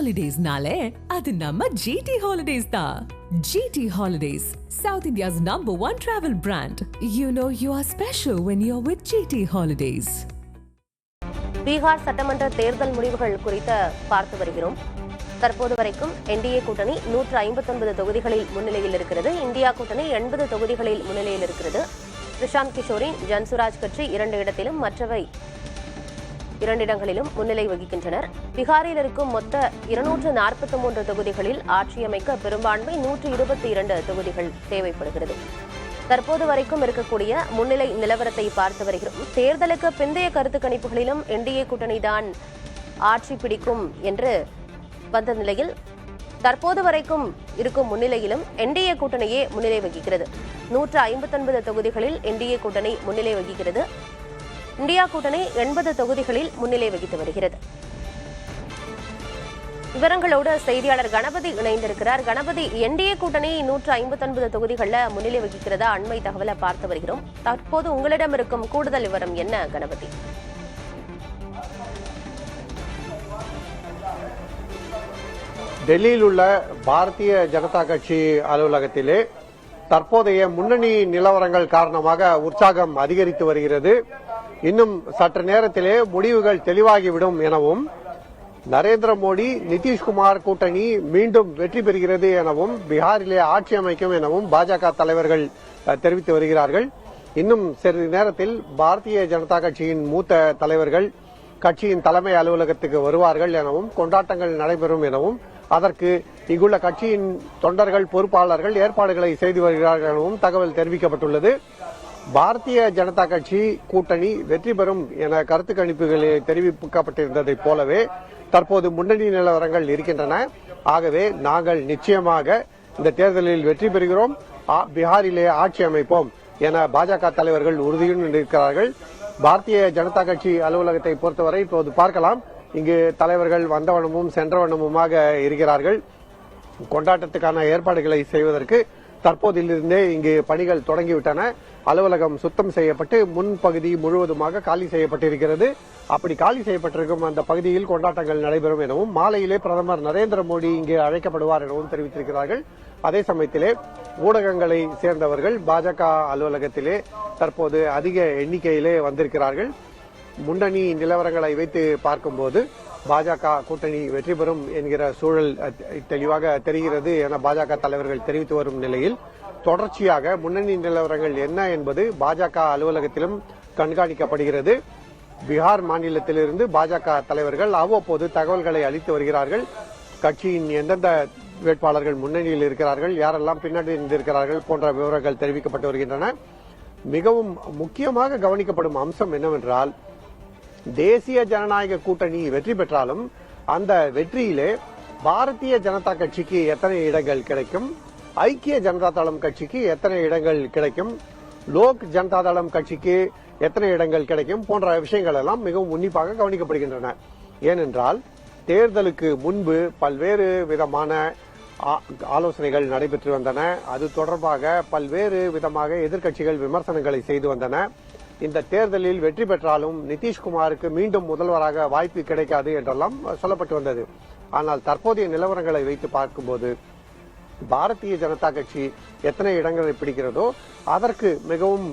Holidays-nale, adu namma GT Holidays da. GT Holidays, South India's #1 travel brand. You know you are special when you're with GT Holidays. Bihar சட்டமன்ற தேர்தல் முடிவுகள் குறித்து பார்த்து வருகிறோம். தற்போது வரைக்கும் என்டிஏ கூட்டணி 159 தொகுதிகளில் முன்னிலையில் இருக்கிறது. இந்தியா கூட்டணி 80 தொகுதிகளில் முன்னிலையில் இருக்கிறது. பிரசாந்த் கிஷோரின் ஜன்சுராஜ் கட்சி 2 இடத்திலும் மற்றவை 2 இடங்களிலும் முன்னிலை வகிக்கின்றனர். பீகாரில் இருக்கும் மொத்த 243 தொகுதிகளில் ஆட்சி அமைக்க பெரும்பான்மை 122 தொகுதிகள் தேவைப்படுகிறது. தற்போது வரைக்கும் இருக்கக்கூடிய முன்னிலை நிலவரத்தை பார்த்து வருகிறோம். தேர்தலுக்கு பிந்தைய கருத்து கணிப்புகளிலும் என்டிஏ கூட்டணிதான் ஆட்சி பிடிக்கும் என்று வந்த நிலையில் தற்போது வரைக்கும் இருக்கும் முன்னிலையிலும் என்டிஏ கூட்டணியே முன்னிலை வகிக்கிறது. 159 தொகுதிகளில் என்டிஏ கூட்டணி முன்னிலை வகிக்கிறது. இந்தியா கூட்டணி 80 தொகுதிகளில் முன்னிலை வகித்து வருகிறது. விவரங்களோடு செய்தியாளர் கணபதி இணைந்திருக்கிறார். கணபதி, என்டிஏ கூட்டணி 159 தொகுதிகளில் முன்னிலை வகிக்கிறதா? அண்மை தகவலை பார்த்து வருகிறோம். தற்போது உங்களிடம் இருக்கும் கூடுதல் விவரம் என்ன கணபதி? டெல்லியில் உள்ள பாரதிய ஜனதா கட்சி அலுவலகத்திலே தற்போதைய முன்னணி நிலவரங்கள் காரணமாக உற்சாகம் அதிகரித்து வருகிறது. இன்னும் சற்று நேரத்திலே முடிவுகள் தெளிவாகிவிடும் எனவும், நரேந்திர மோடி நிதிஷ்குமார் கூட்டணி மீண்டும் வெற்றி பெறுகிறது எனவும், பீகாரிலே ஆட்சி அமைக்கும் எனவும் பாஜக தலைவர்கள் தெரிவித்து வருகிறார்கள். இன்னும் சிறிது நேரத்தில் பாரதிய ஜனதா கட்சியின் மூத்த தலைவர்கள் கட்சியின் தலைமை அலுவலகத்துக்கு வருவார்கள் எனவும், கொண்டாட்டங்கள் நடைபெறும் எனவும், அதற்கு இங்குள்ள கட்சியின் தொண்டர்கள் பொறுப்பாளர்கள் ஏற்பாடுகளை செய்து வருகிறார்கள் எனவும் தகவல் தெரிவிக்கப்பட்டுள்ளது. பாரதிய ஜனதா கட்சி கூட்டணி வெற்றி பெறும் என கருத்து கணிப்புகளில் தெரிவிக்கப்பட்டிருந்ததைப் போலவே தற்போது முன்னணி நிலவரங்கள் இருக்கின்றன. ஆகவே நாங்கள் நிச்சயமாக இந்த தேர்தலில் வெற்றி பெறுகிறோம், பீகாரிலே ஆட்சி அமைப்போம் என பாஜக தலைவர்கள் உறுதியுடன் இருக்கிறார்கள். பாரதிய ஜனதா கட்சி அலுவலகத்தை பொறுத்தவரை இப்போது பார்க்கலாம், இங்கு தலைவர்கள் வந்தவனமும் சென்றவனமுமாக இருக்கிறார்கள். கொண்டாட்டத்துக்கான ஏற்பாடுகளை செய்வதற்கு தற்போதிலிருந்தே இங்கு பணிகள் தொடங்கிவிட்டன. அலுவலகம் சுத்தம் செய்யப்பட்டு முன்பகுதி முழுவதுமாக காலி செய்யப்பட்டிருக்கிறது. அப்படி காலி செய்யப்பட்டிருக்கும் அந்த பகுதியில் கொண்டாட்டங்கள் நடைபெறும் எனவும், மாலையிலே பிரதமர் நரேந்திர மோடி இங்கு அழைக்கப்படுவார் எனவும் தெரிவித்திருக்கிறார்கள். அதே சமயத்திலே ஊடகங்களை சேர்ந்தவர்கள் பாஜக அலுவலகத்திலே தற்போது அதிக எண்ணிக்கையிலே வந்திருக்கிறார்கள். முன்னணி நிலவரங்களை வைத்து பார்க்கும்போது பாஜக கூட்டணி வெற்றி பெறும் என்கிற சூழல் தெளிவாக தெரிகிறது என பாஜக தலைவர்கள் தெரிவித்து வரும் நிலையில், தொடர்ச்சியாக முன்னணி நிலவரங்கள் என்ன என்பது பாஜக அலுவலகத்திலும் கண்காணிக்கப்படுகிறது. பீகார் மாநிலத்திலிருந்து பாஜக தலைவர்கள் அவ்வப்போது தகவல்களை அளித்து வருகிறார்கள். கட்சியின் எந்தெந்த வேட்பாளர்கள் முன்னணியில் இருக்கிறார்கள், யாரெல்லாம் பின்னாடி இருக்கிறார்கள் போன்ற விவரங்கள் தெரிவிக்கப்பட்டு வருகின்றன. மிகவும் முக்கியமாக கவனிக்கப்படும் அம்சம் என்னவென்றால், தேசிய ஜனநாயக கூட்டணி வெற்றி பெற்றாலும் அந்த வெற்றியிலே பாரதிய ஜனதா கட்சிக்கு எத்தனை இடங்கள் கிடைக்கும், ஐக்கிய ஜனதா தளம் கட்சிக்கு எத்தனை இடங்கள் கிடைக்கும், லோக் ஜனதா தளம் கட்சிக்கு எத்தனை இடங்கள் கிடைக்கும் போன்ற விஷயங்கள் எல்லாம் மிகவும் உன்னிப்பாக கவனிக்கப்படுகின்றன. ஏனென்றால் தேர்தலுக்கு முன்பு பல்வேறு விதமான ஆலோசனைகள் நடைபெற்று வந்தன. அது தொடர்பாக பல்வேறு விதமாக எதிர்க்கட்சிகள் விமர்சனங்களை செய்து வந்தன. இந்த தேர்தலில் வெற்றி பெற்றாலும் நிதிஷ்குமாருக்கு மீண்டும் முதல்வராக வாய்ப்பு கிடைக்காது என்றெல்லாம் சொல்லப்பட்டு வந்தது. ஆனால் தற்போதைய நிலவரங்களை வைத்து பார்க்கும்போது பாரதிய ஜனதா கட்சி எத்தனை இடங்களை பிடிக்கிறதோ அதற்கு மிகவும்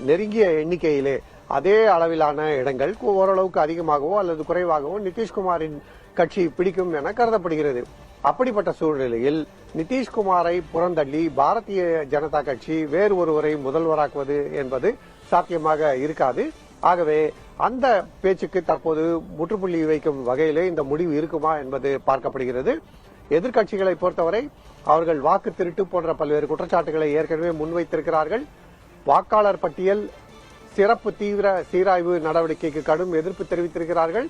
நெருங்கிய எண்ணிக்கையிலே அதே அளவிலான இடங்கள், ஓரளவுக்கு அதிகமாகவோ அல்லது குறைவாகவோ நிதிஷ்குமாரின் கட்சி பிடிக்கும் என கருதப்படுகிறது. அப்படிப்பட்ட சூழ்நிலையில் நிதிஷ்குமாரை புறந்தள்ளி பாரதிய ஜனதா கட்சி வேறு ஒருவரை முதல்வராக்குவது என்பது சாத்தியமாக இருக்காது. ஆகவே அந்த பேச்சுக்கு தற்போது முற்றுப்புள்ளி வைக்கும் வகையிலே இந்த முடிவு இருக்குமா என்பது பார்க்கப்படுகிறது. எதிர்க்கட்சிகளை பொறுத்தவரை அவர்கள் வாக்கு திருட்டு போன்ற பல்வேறு குற்றச்சாட்டுகளை ஏற்கனவே முன்வைத்திருக்கிறார்கள். வாக்காளர் பட்டியல் சிறப்பு தீவிர சீராய்வு நடவடிக்கைக்கு கடும் எதிர்ப்பு தெரிவித்திருக்கிறார்கள்.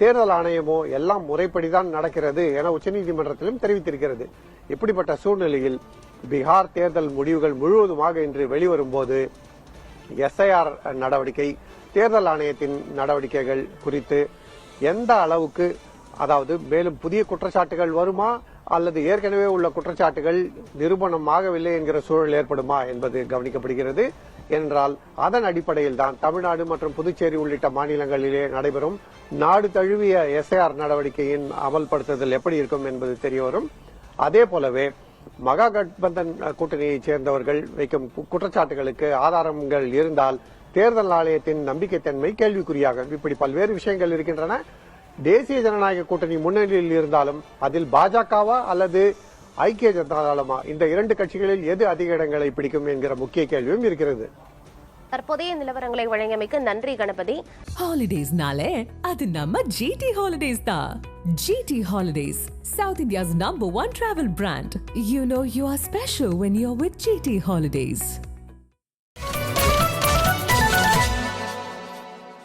தேர்தல் ஆணையமோ எல்லாம் முறைப்படிதான் நடக்கிறது என உச்சநீதிமன்றத்திலும் தெரிவித்திருக்கிறது. இப்படிப்பட்ட சூழ்நிலையில் பீகார் தேர்தல் முடிவுகள் முழுவதுமாக இன்று வெளிவரும்போது எஸ்ஐஆர் நடவடிக்கை, தேர்தல் ஆணையத்தின் நடவடிக்கைகள் குறித்து எந்த அளவுக்கு, அதாவது மேலும் புதிய குற்றச்சாட்டுகள் வருமா அல்லது ஏற்கனவே உள்ள குற்றச்சாட்டுகள் நிரூபணமாகவில்லை என்கிற சூழல் ஏற்படுமா என்பது கவனிக்கப்படுகிறது. என்றால் அதன் அடிப்படையில் தான் தமிழ்நாடு மற்றும் புதுச்சேரி உள்ளிட்ட மாநிலங்களிலே நடைபெறும் நாடு தழுவிய எஸ்ஐஆர் நடவடிக்கையின் அமல்படுத்துதல் எப்படி இருக்கும் என்பது தெரியவரும். அதே போலவே மகா கட்பந்தன் கூட்டணியைச் சேர்ந்தவர்கள் வைக்கும் குற்றச்சாட்டுகளுக்கு ஆதாரங்கள் இருந்தால் தேர்தல் ஆணையத்தின் நம்பிக்கைத்தன்மை கேள்விக்குறியாகும். இப்படி பல்வேறு விஷயங்கள் இருக்கின்றன. தேசிய ஜனநாயக கூட்டணி முன்னணியில் இருந்தாலும் அதில் பாஜகவா அல்லது ஐக்கிய ஜனதா தளமா, இந்த இரண்டு கட்சிகளில் எது அதிக இடங்களை பிடிக்கும் என்கிற முக்கிய கேள்வியும் இருக்கிறது. தற்போதைய நிலவரங்களை வழங்கியமைக்கு நன்றி கணபதி. ஹாலிடேஸ்னாலே அது நம்ம ஜிடி ஹாலிடேஸ் தான். GT Holidays, South India's #1 travel brand. You know you are special when you're with GT Holidays.